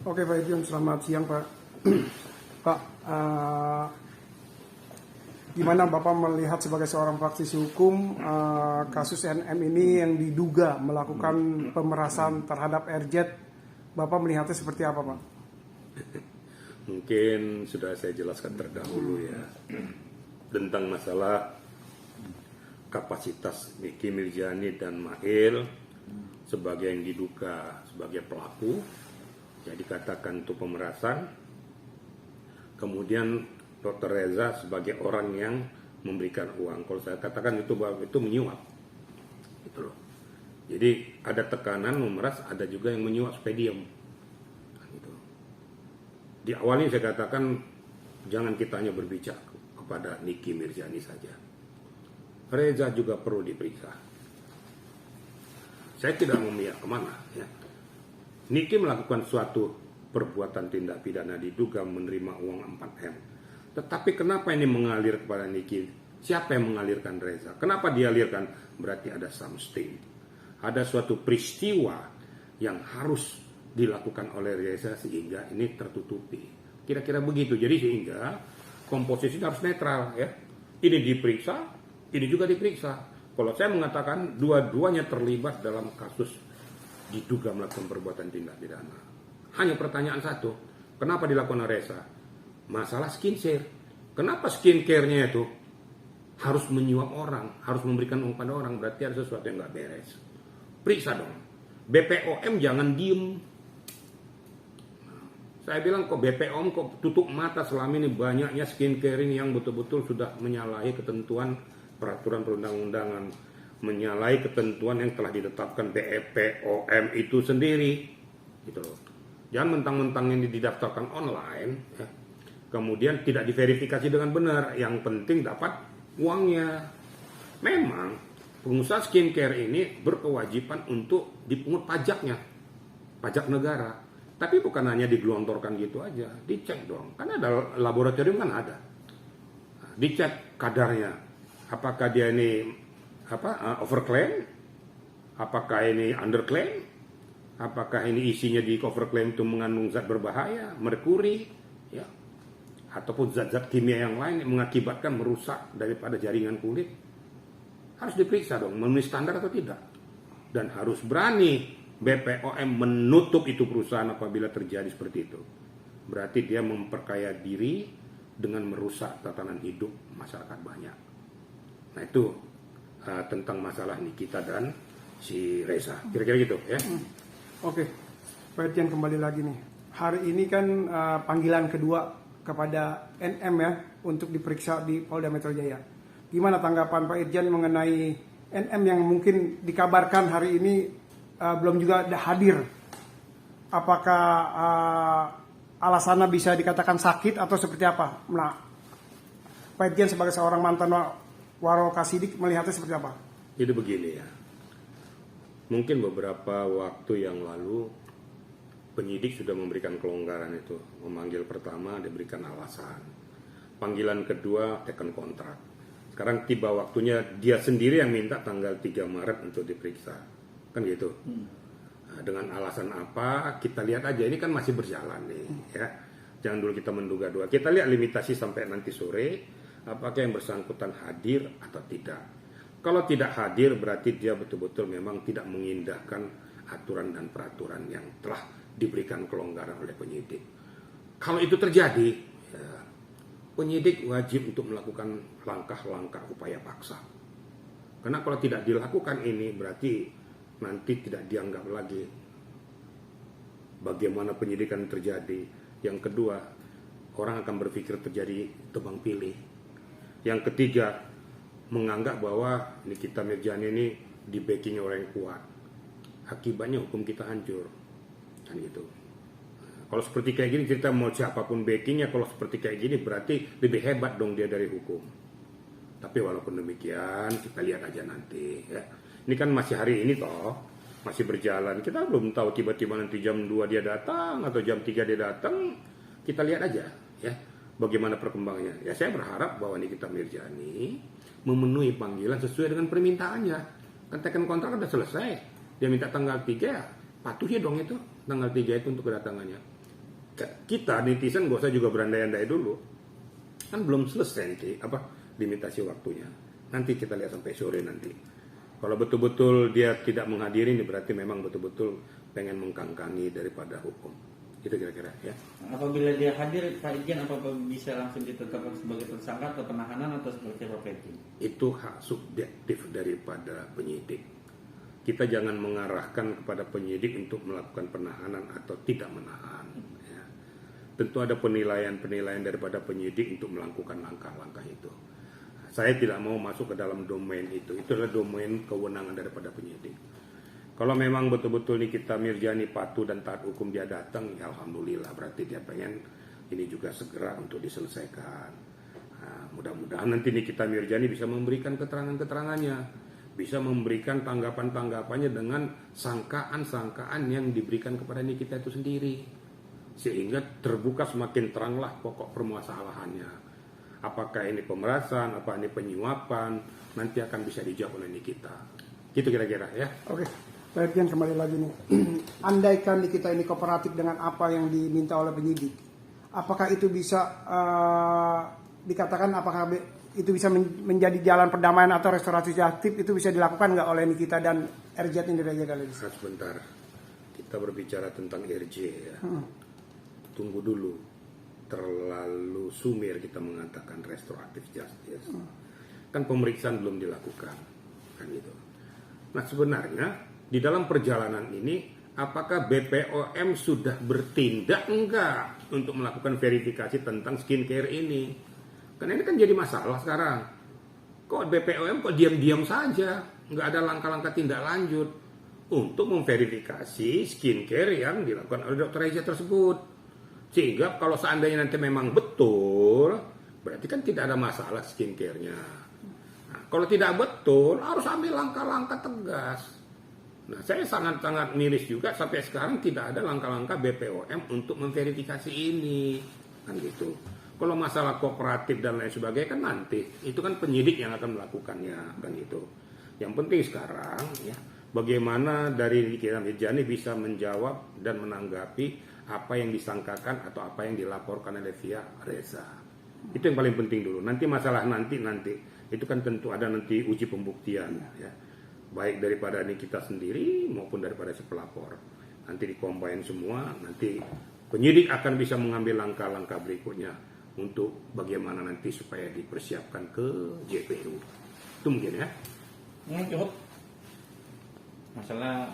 Oke Pak Irjen, selamat siang Pak. Pak, gimana Bapak melihat sebagai seorang praktisi hukum kasus NM ini yang diduga melakukan pemerasan terhadap RJ? Bapak melihatnya seperti apa Pak? Mungkin sudah saya jelaskan terdahulu ya tentang masalah kapasitas Niki Mirzani dan Mail sebagai yang diduga sebagai pelaku, ya dikatakan itu pemerasan. Kemudian Dr. Reza sebagai orang yang memberikan uang. Kalau saya katakan itu menyuap, gitu loh. Jadi ada tekanan memeras, ada juga yang menyuap supaya diem. Gitu. Di awalnya saya katakan jangan kita hanya berbicara kepada Niki Mirzani saja. Reza juga perlu diperiksa. Saya tidak memihak kemana. Ya. Niki melakukan suatu perbuatan tindak pidana diduga menerima uang 4M. Tetapi kenapa ini mengalir kepada Niki? Siapa yang mengalirkan Reza? Kenapa dia alirkan? Berarti ada something. Ada suatu peristiwa yang harus dilakukan oleh Reza sehingga ini tertutupi. Kira-kira begitu. Jadi sehingga komposisi harus netral. Ya. Ini diperiksa, ini juga diperiksa. Kalau saya mengatakan dua-duanya terlibat dalam kasus diduga melakukan perbuatan tindak pidana. Hanya pertanyaan satu, kenapa dilakukan oleh Reza? Masalah skincare. Kenapa skincare-nya itu harus menyuap orang, harus memberikan uang pada orang? Berarti ada sesuatu yang nggak beres. Periksa dong. BPOM jangan diem. Saya bilang kok BPOM kok tutup mata selama ini banyaknya skincare ini yang betul-betul sudah menyalahi ketentuan peraturan perundang-undangan, menyalahi ketentuan yang telah ditetapkan BPOM itu sendiri, gitu loh. Jangan mentang-mentang ini didaftarkan online, ya, kemudian tidak diverifikasi dengan benar. Yang penting dapat uangnya. Memang pengusaha skincare ini berkewajiban untuk dipungut pajaknya, pajak negara. Tapi bukan hanya digelontorkan gitu aja, dicek dong. Kan ada laboratorium kan ada, dicek kadarnya. Apakah dia ini overclaim? Apakah ini underclaim? Apakah ini isinya di overclaim itu mengandung zat berbahaya, merkuri, ya, ataupun zat-zat kimia yang lain yang mengakibatkan merusak daripada jaringan kulit? Harus diperiksa dong, memenuhi standar atau tidak. Dan harus berani BPOM menutup itu perusahaan apabila terjadi seperti itu. Berarti dia memperkaya diri dengan merusak tatanan hidup masyarakat banyak. Nah itu tentang masalah Nikita dan si Reza. Kira-kira gitu ya. Oke, Pak Irjen kembali lagi nih. Hari ini kan panggilan kedua kepada NM ya untuk diperiksa di Polda Metro Jaya. Gimana tanggapan Pak Irjen mengenai NM yang mungkin dikabarkan hari ini belum juga hadir? Apakah alasannya bisa dikatakan sakit atau seperti apa? Nah, Pak Irjen sebagai seorang mantan Warokasidik melihatnya seperti apa? Jadi begini ya. Mungkin beberapa waktu yang lalu penyidik sudah memberikan kelonggaran itu. Memanggil pertama diberikan alasan. Panggilan kedua tekan kontrak. Sekarang tiba waktunya dia sendiri yang minta tanggal 3 Maret untuk diperiksa. Kan gitu. Nah, dengan alasan apa? Kita lihat aja, ini kan masih berjalan nih ya. Jangan dulu kita menduga-duga. Kita lihat limitasi sampai nanti sore. Apakah yang bersangkutan hadir atau tidak. Kalau tidak hadir berarti dia betul-betul memang tidak mengindahkan aturan dan peraturan yang telah diberikan kelonggaran oleh penyidik. Kalau itu terjadi, ya, penyidik wajib untuk melakukan langkah-langkah upaya paksa. Karena kalau tidak dilakukan ini berarti nanti tidak dianggap lagi bagaimana penyidikan terjadi. Yang kedua, orang akan berpikir terjadi tebang pilih. Yang ketiga, menganggap bahwa Nikita Mirzani ini di backing oleh yang kuat. Akibatnya hukum kita hancur. Kan gitu. Kalau seperti kayak gini cerita mau siapapun backingnya, kalau seperti kayak gini berarti lebih hebat dong dia dari hukum. Tapi walaupun demikian kita lihat aja nanti ya. Ini kan masih hari ini toh, masih berjalan. Kita belum tahu tiba-tiba nanti jam 2 dia datang atau jam 3 dia datang. Kita lihat aja ya. Bagaimana perkembangannya? Ya saya berharap bahwa Nikita Mirzani memenuhi panggilan sesuai dengan permintaannya. Kan tekan kontrak sudah selesai. Dia minta tanggal 3 ya, patuhi dong itu tanggal 3 itu untuk kedatangannya. kita netizen gak usah juga berandai-andai dulu, kan belum selesai nanti limitasi waktunya. Nanti kita lihat sampai sore nanti. Kalau betul-betul dia tidak menghadiri, ini berarti memang betul-betul pengen mengkangkangi daripada hukum. Itu kira-kira ya. Apabila dia hadir, Pak Irjen, apakah bisa langsung ditetapkan sebagai tersangka atau penahanan atau seperti apa itu? Itu hak subjektif daripada penyidik. Kita jangan mengarahkan kepada penyidik untuk melakukan penahanan atau tidak menahan. Ya. Tentu ada penilaian-penilaian daripada penyidik untuk melakukan langkah-langkah itu. Saya tidak mau masuk ke dalam domain itu. Itu adalah domain kewenangan daripada penyidik. Kalau memang betul-betul Nikita Mirzani patuh dan taat hukum dia datang, ya alhamdulillah, berarti dia pengen ini juga segera untuk diselesaikan. Nah, mudah-mudahan nanti Nikita Mirzani bisa memberikan keterangan-keterangannya, bisa memberikan tanggapan-tanggapannya dengan sangkaan-sangkaan yang diberikan kepada Nikita itu sendiri, sehingga terbuka semakin teranglah pokok permasalahannya. Apakah ini pemerasan, apa ini penyuapan, nanti akan bisa dijawab oleh Nikita. Gitu kira-kira ya. Oke, Pak Irjen kembali lagi nih. Andaikan Nikita ini kooperatif dengan apa yang diminta oleh penyidik, apakah itu bisa dikatakan apakah itu bisa menjadi jalan perdamaian atau restorasi justice, itu bisa dilakukan nggak oleh Nikita dan RJ ini saja kali ini? Sebentar, kita berbicara tentang RJ ya. Tunggu dulu. Terlalu sumir kita mengatakan restoratif justice. Kan pemeriksaan belum dilakukan, kan gitu. Nah sebenarnya di dalam perjalanan ini apakah BPOM sudah bertindak enggak untuk melakukan verifikasi tentang skincare ini? Karena ini kan jadi masalah sekarang. Kok BPOM kok diam-diam saja, nggak ada langkah-langkah tindak lanjut untuk memverifikasi skincare yang dilakukan oleh Dr. Reza tersebut. Sehingga kalau seandainya nanti memang betul, berarti kan tidak ada masalah skincare-nya. Nah, kalau tidak betul, harus ambil langkah-langkah tegas. Nah, saya sangat-sangat miris juga sampai sekarang tidak ada langkah-langkah BPOM untuk memverifikasi ini. Kan gitu. Kalau masalah kooperatif dan lain sebagainya kan nanti, itu kan penyidik yang akan melakukannya, kan gitu. Yang penting sekarang, ya, bagaimana dari Nikita Mirzani bisa menjawab dan menanggapi apa yang disangkakan atau apa yang dilaporkan oleh via Reza. Itu yang paling penting dulu. Nanti masalah nanti itu kan tentu ada nanti uji pembuktian ya. Baik daripada Nikita sendiri maupun daripada si pelapor. Nanti dikombain semua, nanti penyidik akan bisa mengambil langkah-langkah berikutnya untuk bagaimana nanti supaya dipersiapkan ke JPU. Itu mungkin ya. Cukup. Masalah